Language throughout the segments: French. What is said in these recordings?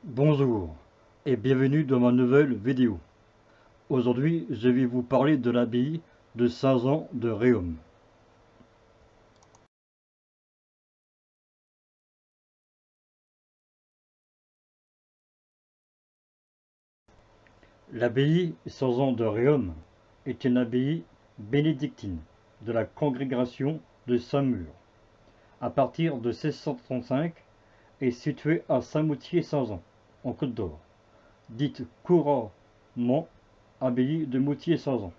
Bonjour et bienvenue dans ma nouvelle vidéo. Aujourd'hui, je vais vous parler de l'abbaye de Saint-Jean de Réaume. L'abbaye Saint-Jean de Réaume est une abbaye bénédictine de la congrégation de Saint-Mur. À partir de 1635, est située à Saint-Moutier-Saint-Jean, en Côte d'Or, dite couramment abbaye de Moutier-Saint-Jean.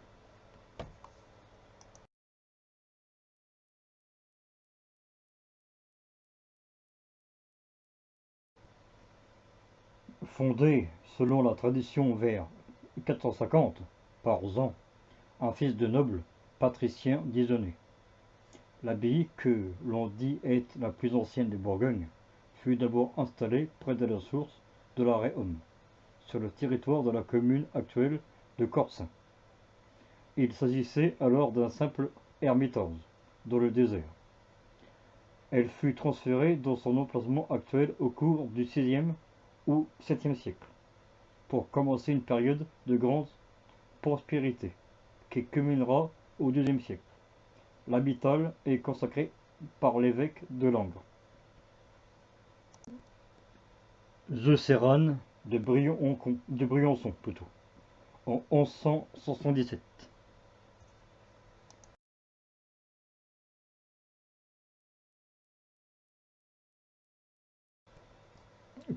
Fondée selon la tradition vers 450 par Jean, un fils de noble patricien disonné. L'abbaye, que l'on dit être la plus ancienne de Bourgogne, fut d'abord installée près de la source de la Réaume, sur le territoire de la commune actuelle de Corsin. Il s'agissait alors d'un simple ermitage dans le désert. Elle fut transférée dans son emplacement actuel au cours du VIe ou VIIe siècle, pour commencer une période de grande prospérité qui culminera au IIe siècle. L'habitat est consacré par l'évêque de Langres. Zeuséran de Briançon en 1177.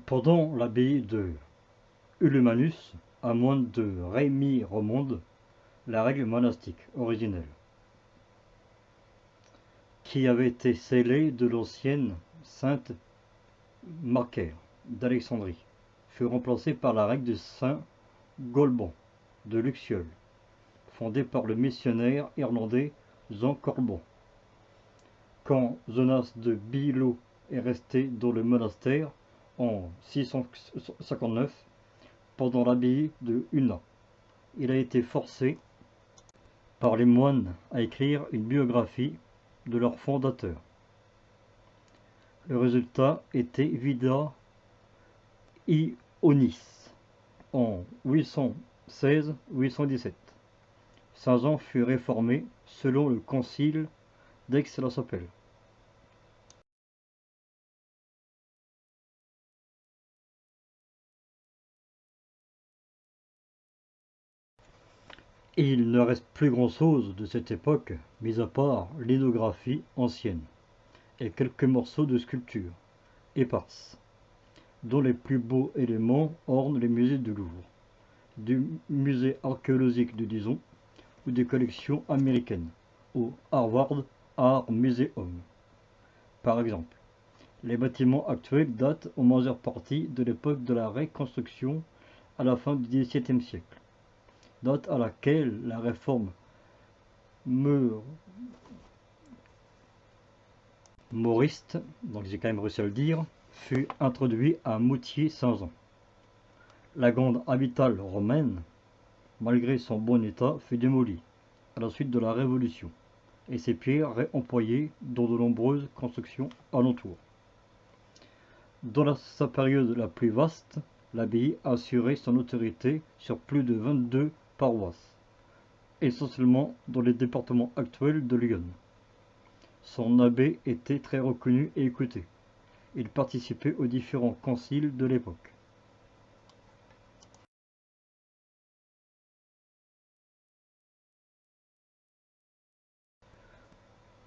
Pendant l'abbaye de Ulumanus, à moins de Rémy-Romonde, la règle monastique originelle, qui avait été scellée de l'ancienne sainte Marcaire d'Alexandrie, fut remplacée par la règle de Saint Golban de Luxiol, fondée par le missionnaire irlandais Jean Corbon. Quand Jonas de Bilo est resté dans le monastère en 659, pendant l'abbaye de Una, il a été forcé par les moines à écrire une biographie de leur fondateur. Le résultat était Vida Ionis en 816-817. Saint-Jean fut réformé selon le concile d'Aix-la-Chapelle. Et il ne reste plus grand-chose de cette époque, mis à part linographie ancienne et quelques morceaux de sculpture éparses, dont les plus beaux éléments ornent les musées du Louvre, du musée archéologique de Dijon ou des collections américaines, au Harvard Art Museum. Par exemple, les bâtiments actuels datent en majeure partie de l'époque de la Reconstruction à la fin du XVIIe siècle, date à laquelle la réforme mauriste, donc j'ai quand même réussi à le dire, fut introduit à Moutier-Saint-Jean. La grande capitale romaine, malgré son bon état, fut démolie à la suite de la Révolution, et ses pierres réemployées dans de nombreuses constructions alentour. Dans sa période la plus vaste, l'abbaye assurait son autorité sur plus de 22 paroisses, essentiellement dans les départements actuels de l'Yonne. Son abbé était très reconnu et écouté. Il participait aux différents conciles de l'époque.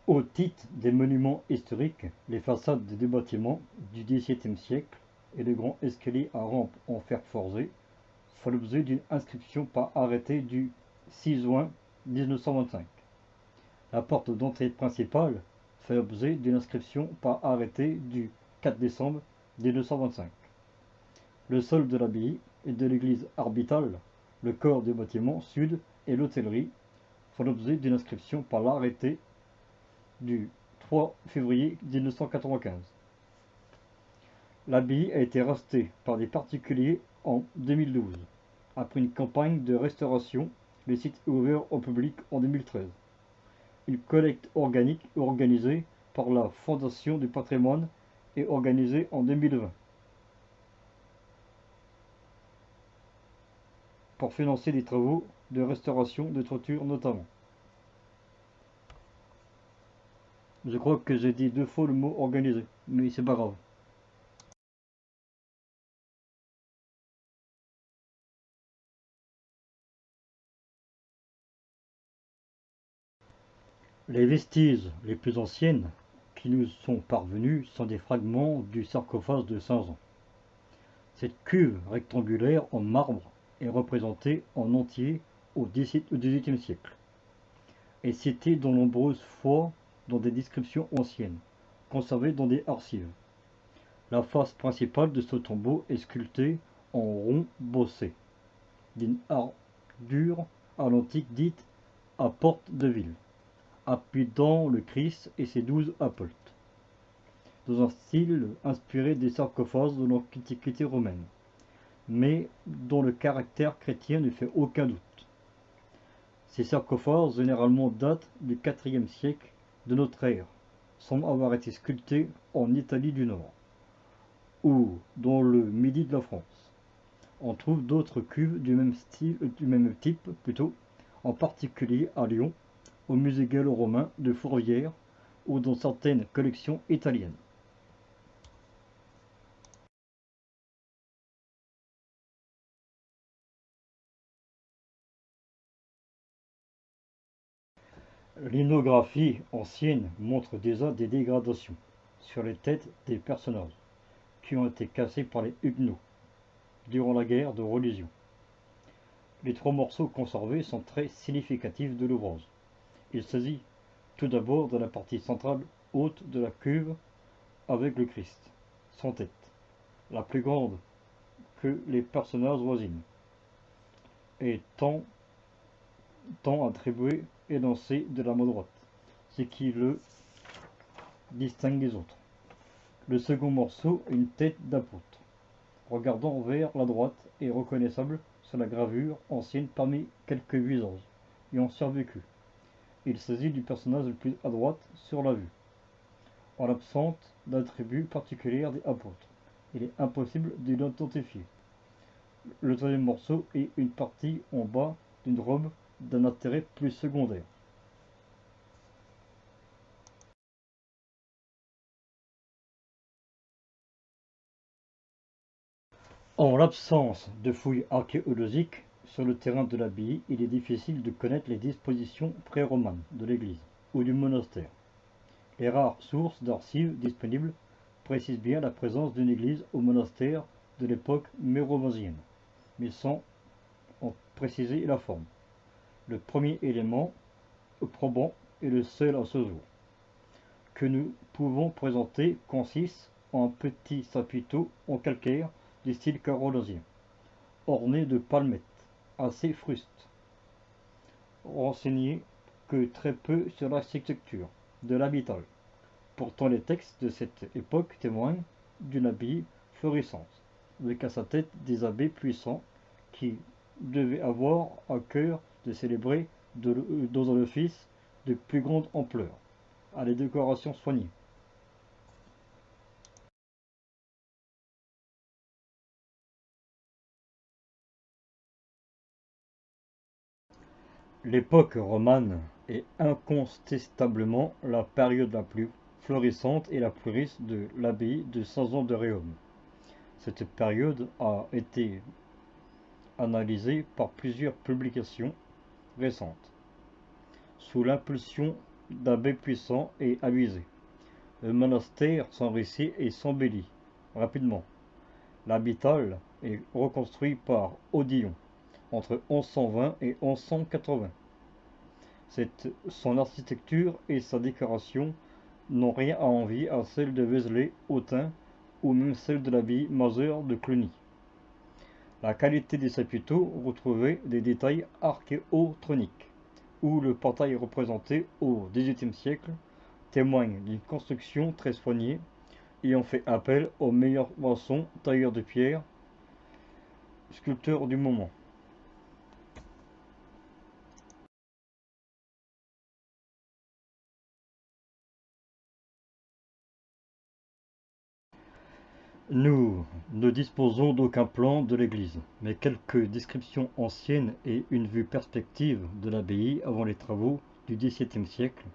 Au titre des monuments historiques, les façades des deux bâtiments du XVIIe siècle et le grand escalier à rampe en fer forgé font l'objet d'une inscription par arrêté du 6 juin 1925. La porte d'entrée principale fait l'objet d'une inscription par arrêté du 4 décembre 1925. Le sol de l'abbaye et de l'église arbitale, le corps du bâtiment sud et l'hôtellerie font l'objet d'une inscription par l'arrêté du 3 février 1995. L'abbaye a été rachetée par des particuliers en 2012. Après une campagne de restauration, le site est ouvert au public en 2013. Une collecte organique organisée par la Fondation du patrimoine est organisée en 2020. pour financer des travaux de restauration de toitures notamment. Je crois que j'ai dit 2 fois le mot organisé, mais c'est pas grave. Les vestiges les plus anciennes qui nous sont parvenus sont des fragments du sarcophage de Saint-Jean. Cette cuve rectangulaire en marbre est représentée en entier au XVIIIe siècle et citée de nombreuses fois dans des descriptions anciennes, conservées dans des archives. La face principale de ce tombeau est sculptée en rond bossé, d'une ardure à l'antique dite à porte de ville, appuyant le Christ et ses 12 apôtres, dans un style inspiré des sarcophages de l'Antiquité romaine, mais dont le caractère chrétien ne fait aucun doute. Ces sarcophages généralement datent du IVe siècle de notre ère, semblent avoir été sculptés en Italie du Nord, ou dans le midi de la France. On trouve d'autres cuves du même type plutôt, en particulier à Lyon, au musée gallo-romain de Fourvière ou dans certaines collections italiennes. L'inographie ancienne montre déjà des dégradations sur les têtes des personnages qui ont été cassés par les Huguenots durant la guerre de religion. Les 3 morceaux conservés sont très significatifs de l'ouvrage. Il s'agit tout d'abord de la partie centrale haute de la cuve avec le Christ, sans tête, la plus grande que les personnages voisines, et tant attribué énoncé de la main droite, ce qui le distingue des autres. Le second morceau est une tête d'apôtre, regardant vers la droite et reconnaissable sur la gravure ancienne parmi quelques visages ayant survécu. Il s'agit du personnage le plus à droite sur la vue. En l'absence d'attributs particuliers des apôtres, il est impossible de l'identifier. Le troisième morceau est une partie en bas d'une robe d'un intérêt plus secondaire. En l'absence de fouilles archéologiques sur le terrain de l'abbaye, il est difficile de connaître les dispositions pré-romanes de l'église ou du monastère. Les rares sources d'archives disponibles précisent bien la présence d'une église ou monastère de l'époque mérovingienne, mais sans en préciser la forme. Le premier élément probant est le seul à ce jour que nous pouvons présenter consiste en un petit chapiteau en calcaire du style carolingien, orné de palmettes, assez fruste, renseigné que très peu sur l'architecture de l'habitat. Pourtant les textes de cette époque témoignent d'une abbaye florissante, avec à sa tête des abbés puissants qui devaient avoir à cœur de célébrer dans un office de plus grande ampleur, à les décorations soignées. L'époque romane est incontestablement la période la plus florissante et la plus riche de l'abbaye de Saint-Jean de Réaume. Cette période a été analysée par plusieurs publications récentes, sous l'impulsion d'abbés puissants et avisés. Le monastère s'enrichit et s'embellit rapidement. L'habitat est reconstruit par Odillon entre 1120 et 1180. Son architecture et sa décoration n'ont rien à envier à celle de Vézelay-Autun ou même celle de l'abbaye majeure de Cluny. La qualité des chapiteaux retrouvait des détails archéotroniques, où le portail représenté au XVIIIe siècle témoigne d'une construction très soignée, ayant fait appel aux meilleurs maçons, tailleurs de pierre, sculpteurs du moment. Nous ne disposons d'aucun plan de l'église, mais quelques descriptions anciennes et une vue perspective de l'abbaye avant les travaux du XVIIe siècle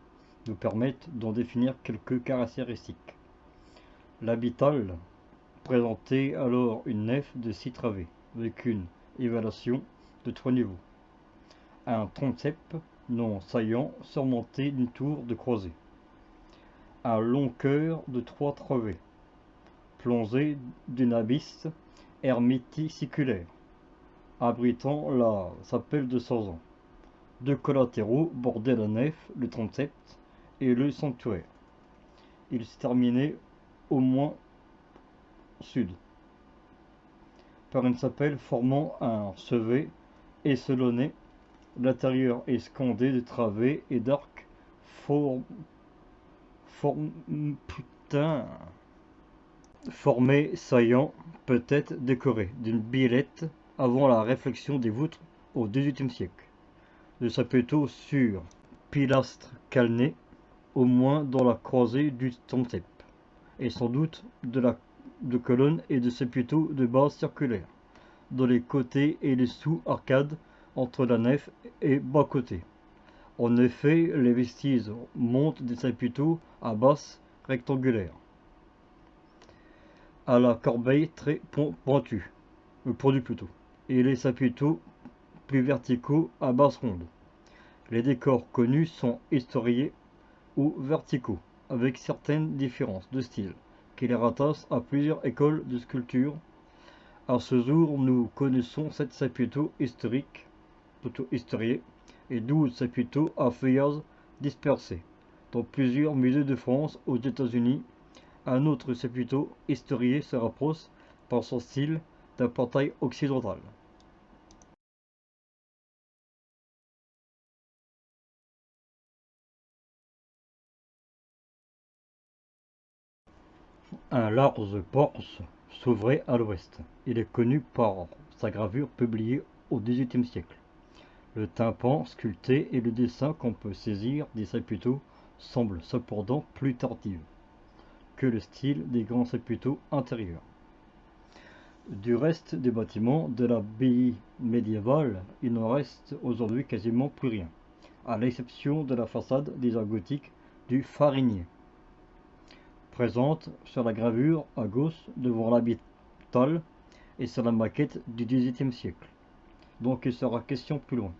nous permettent d'en définir quelques caractéristiques. L'habital présentait alors une nef de 6 travées, avec une élévation de 3 niveaux. Un transept non saillant surmonté d'une tour de croisée. Un long chœur de 3 travées, plongé d'une abysse herméticulaire, abritant la chapelle de 100 ans. 2 collatéraux bordaient la nef, le transept et le sanctuaire. Il se terminait au moins sud par une chapelle formant un chevet échelonné. L'intérieur est scandé de travées et d'arcs formés saillants, peut-être décorés d'une billette avant la réflexion des voûtes au XVIIIe siècle. De chapiteaux sur pilastres calnés, au moins dans la croisée du transept, et sans doute de colonnes et de chapiteaux de base circulaire, dans les côtés et les sous-arcades entre la nef et bas-côté. En effet, les vestiges montent des chapiteaux à base rectangulaire, à la corbeille très pointue, et les chapiteaux plus verticaux à base ronde. Les décors connus sont historiés ou verticaux, avec certaines différences de style, qui les rattachent à plusieurs écoles de sculpture. À ce jour, nous connaissons 7 chapiteaux historiés, et 12 chapiteaux à feuillage dispersés, dans plusieurs musées de France. Aux États-Unis, un autre chapiteau historié se rapproche, par son style, d'un portail occidental. Un large porche s'ouvrait à l'ouest. Il est connu par sa gravure publiée au XVIIIe siècle. Le tympan sculpté et le dessin qu'on peut saisir des chapiteaux semblent cependant plus tardifs que le style des grands chapiteaux intérieurs. Du reste des bâtiments de l'abbaye médiévale, il n'en reste aujourd'hui quasiment plus rien, à l'exception de la façade des arts gothiques du Farinier, présente sur la gravure à gauche devant l'habital et sur la maquette du XVIIIe siècle, dont il sera question plus loin.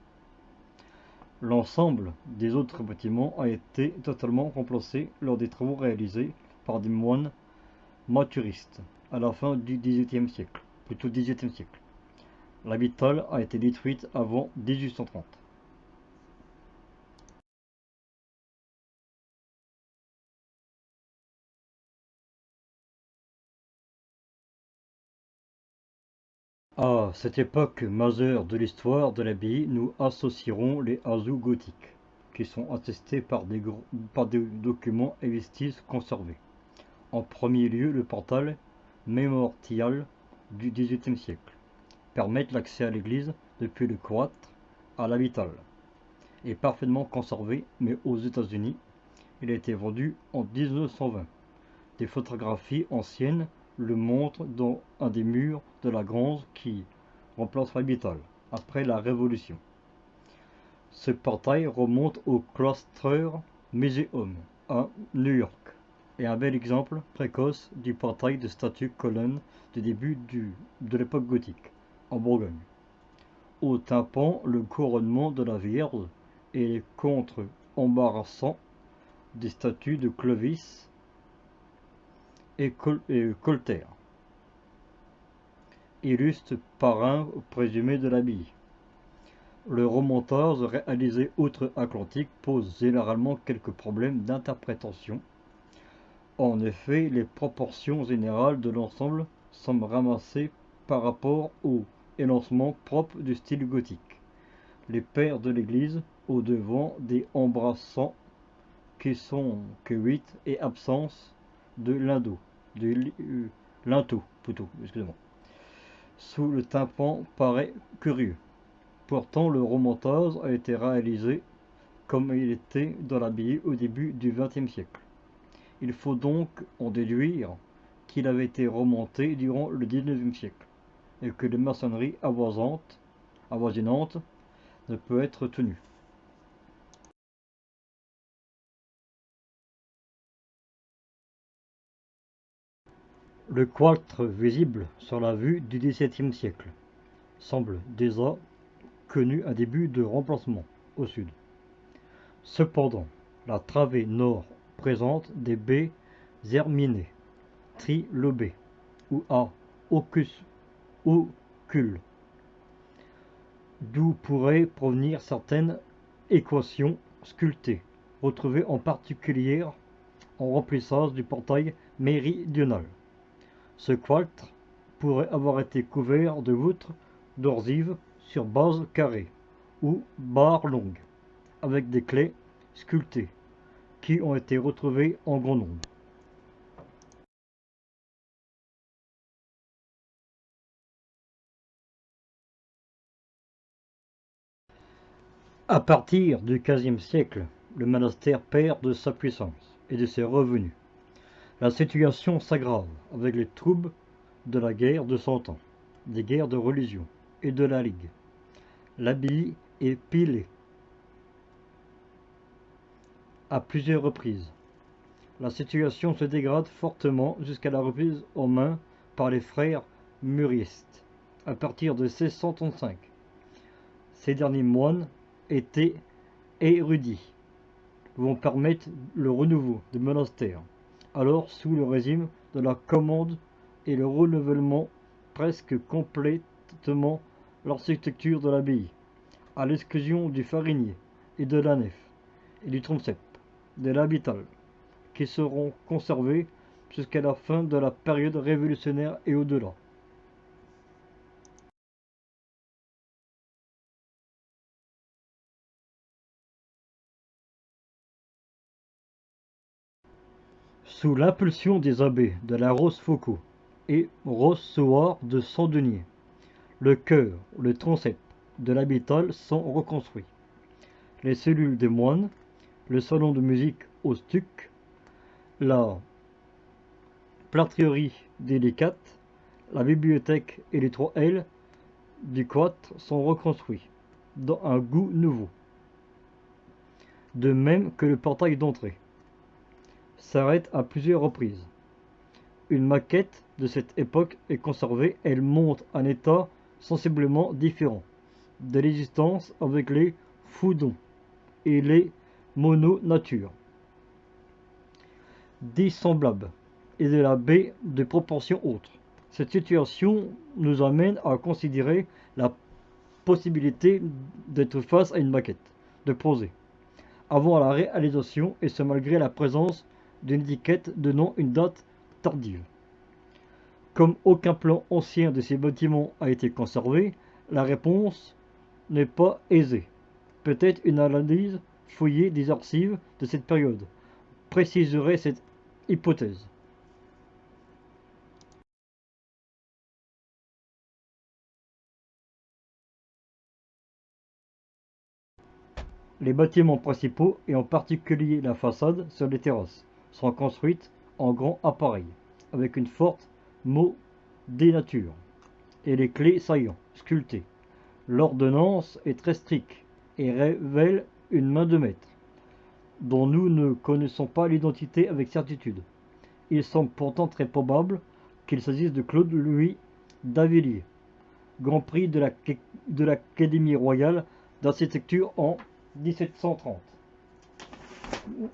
L'ensemble des autres bâtiments a été totalement remplacé lors des travaux réalisés par des moines maturistes à la fin du XVIIIe siècle, plutôt XVIIIe siècle. L'habital a été détruite avant 1830. À cette époque majeure de l'histoire de l'abbaye, nous associerons les ajouts gothiques, qui sont attestés par des documents et vestiges conservés. En premier lieu, le portail mémorial du XVIIIe siècle permet l'accès à l'église depuis le cloître à l'habital. Est parfaitement conservé, mais aux États-Unis, il a été vendu en 1920. Des photographies anciennes le montrent dans un des murs de la grange qui remplace l'habital après la Révolution. Ce portail remonte au Cloister Museum à New York, et un bel exemple précoce du portail de statue colonne du début de l'époque gothique, en Bourgogne. Au tympan, le couronnement de la Vierge et les contres embarrassants des statues de Clovis et Colter, illustre parrain présumé de l'abbaye. Le remontage réalisé outre-Atlantique pose généralement quelques problèmes d'interprétation. En effet, les proportions générales de l'ensemble semblent ramassées par rapport au élancement propre du style gothique. Les pères de l'église, au devant des embrassants qui sont que 8 et absence de linteau plutôt, excusez-moi. Sous le tympan paraît curieux. Pourtant, le remontage a été réalisé comme il était dans l'abbaye au début du XXe siècle. Il faut donc en déduire qu'il avait été remonté durant le XIXe siècle et que les maçonneries avoisinantes ne peut être tenues. Le cloître visible sur la vue du XVIIe siècle semble déjà connu un début de remplacement au sud. Cependant, la travée nord présente des baies herminées, trilobées ou à ocules, d'où pourraient provenir certaines équations sculptées, retrouvées en particulier en remplissage du portail méridional. Ce cloître pourrait avoir été couvert de voûtes d'orzives sur base carrée ou barres longues, avec des clés sculptées, qui ont été retrouvées en grand nombre. À partir du XVe siècle, le monastère perd de sa puissance et de ses revenus. La situation s'aggrave avec les troubles de la guerre de Cent Ans, des guerres de religion et de la Ligue. L'abbaye est pillée à plusieurs reprises. La situation se dégrade fortement jusqu'à la reprise en main par les frères muristes à partir de 1635. Ces derniers moines étaient érudits, vont permettre le renouveau des monastères, alors sous le régime de la commande et le renouvellement presque complètement l'architecture de l'abbaye, à l'exclusion du farinier et de la nef et du transept de l'habital, qui seront conservés jusqu'à la fin de la période révolutionnaire et au-delà. Sous l'impulsion des abbés de la Rochefoucauld et Rochechouart de Saint-Denis, le chœur, le transept de l'habital sont reconstruits. Les cellules des moines, le salon de musique au stuc, la plâtrerie délicate, la bibliothèque et les 3 ailes du cloître sont reconstruits dans un goût nouveau, de même que le portail d'entrée s'arrête à plusieurs reprises. Une maquette de cette époque est conservée, elle montre un état sensiblement différent de l'existence avec les foudons et les mononatures dissemblables et de la baie de proportions autres. Cette situation nous amène à considérer la possibilité d'être face à une maquette, de poser, avant la réalisation, et ce malgré la présence d'une étiquette donnant une date tardive. Comme aucun plan ancien de ces bâtiments a été conservé, la réponse n'est pas aisée. Peut-être une analyse fouillée des archives de cette période préciserait cette hypothèse. Les bâtiments principaux, et en particulier la façade sur les terrasses, sont construites en grands appareils, avec une forte modénature et les clés saillants, sculptées. L'ordonnance est très stricte et révèle une main de maître, dont nous ne connaissons pas l'identité avec certitude. Il semble pourtant très probable qu'il s'agisse de Claude Louis d'Avilliers, Grand Prix de l'Académie royale d'architecture en 1730.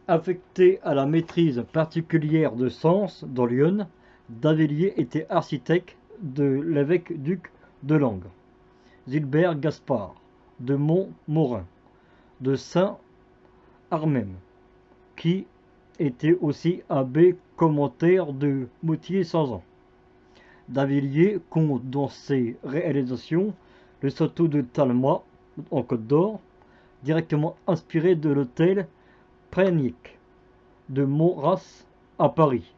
Affecté à la maîtrise particulière de Sens dans l'Yonne, d'Avilliers était architecte de l'évêque-duc de Langres, Gilbert Gaspard de Montmorin, de Saint-Armème, qui était aussi abbé commentaire de Moutier-Saint-Jean. D'Avilliers compte dans ses réalisations le château de Talma en Côte d'Or, directement inspiré de l'hôtel Prégnic de Maurras à Paris,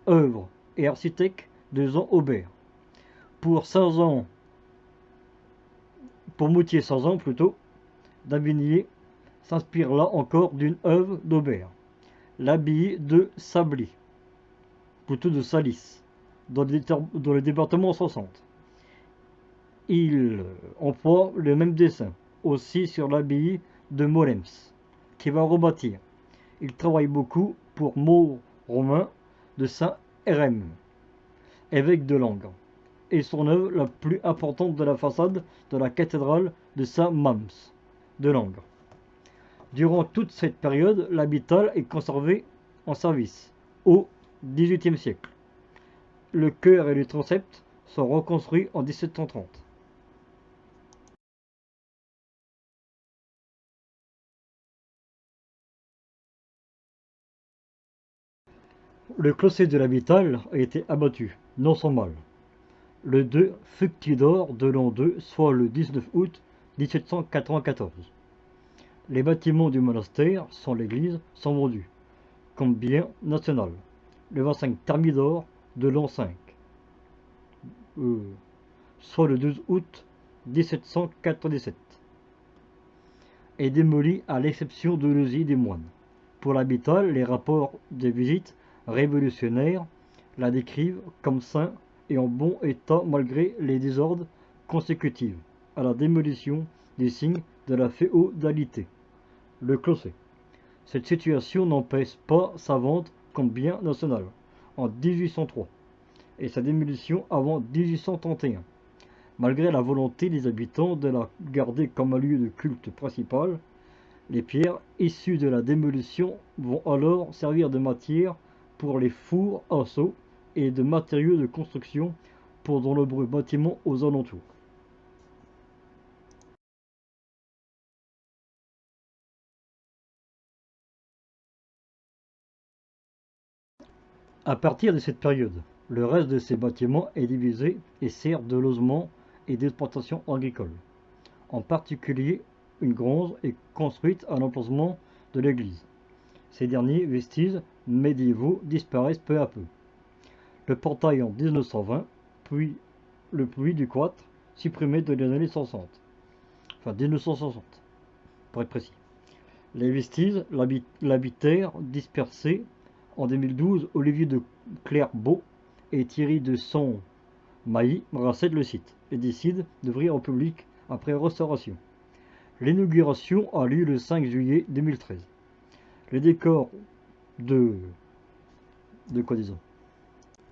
œuvre et architecte de Jean Aubert. Pour Moutier-Saint-Jean plutôt, d'Avilliers s'inspire là encore d'une œuvre d'Aubert, l'abbaye de Sably, plutôt de Salis, dans le département 60. Il emploie le même dessin, aussi sur l'abbaye de Molems, qu'il va rebâtir. Il travaille beaucoup pour Maure Romain de Saint-Hérem, évêque de Langres, et son œuvre la plus importante de la façade de la cathédrale de Saint-Mams de Langres. Durant toute cette période, l'habitat est conservé en service au XVIIIe siècle. Le chœur et le transept sont reconstruits en 1730. Le clocher de l'habitat a été abattu, non sans mal, le 2 Fructidor de l'an 2, soit le 19 août 1794. Les bâtiments du monastère, sans l'église, sont vendus comme bien national, le 25 Thermidor de l'an 5, soit le 12 août 1797, est démoli à l'exception de l'usine des moines. Pour l'habitat, les rapports des visites révolutionnaires la décrivent comme sain et en bon état malgré les désordres consécutifs à la démolition des signes de la féodalité. Le clocher. Cette situation n'empêche pas sa vente comme bien national en 1803 et sa démolition avant 1831. Malgré la volonté des habitants de la garder comme un lieu de culte principal, les pierres issues de la démolition vont alors servir de matière pour les fours à seaux et de matériaux de construction pour de nombreux bâtiments aux alentours. À partir de cette période, le reste de ces bâtiments est divisé et sert de logement et d'exploitation agricole. En particulier, une grange est construite à l'emplacement de l'église. Ces derniers vestiges médiévaux disparaissent peu à peu. Le portail en 1920, puis le puits du cloître, supprimé dans les années 60. Enfin 1960, pour être précis. Les vestiges l'habitèrent dispersés en 2012. Olivier de Clerbeau et Thierry de Saint-Mailly rachètent le site et décident d'ouvrir au public après restauration. L'inauguration a lieu le 5 juillet 2013. Les décors de quoi disons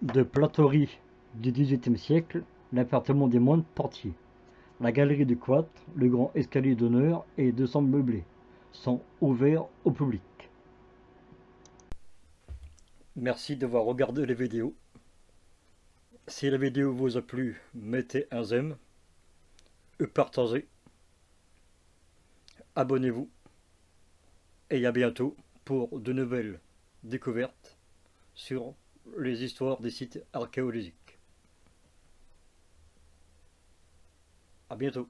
de plâtrerie du XVIIIe siècle, l'appartement des moines portiers, la galerie du cloître, le grand escalier d'honneur et 200 meublés sont ouverts au public. Merci d'avoir regardé les vidéos. Si la vidéo vous a plu, mettez un j'aime, partagez, abonnez-vous et à bientôt pour de nouvelles découvertes sur les histoires des sites archéologiques. À bientôt.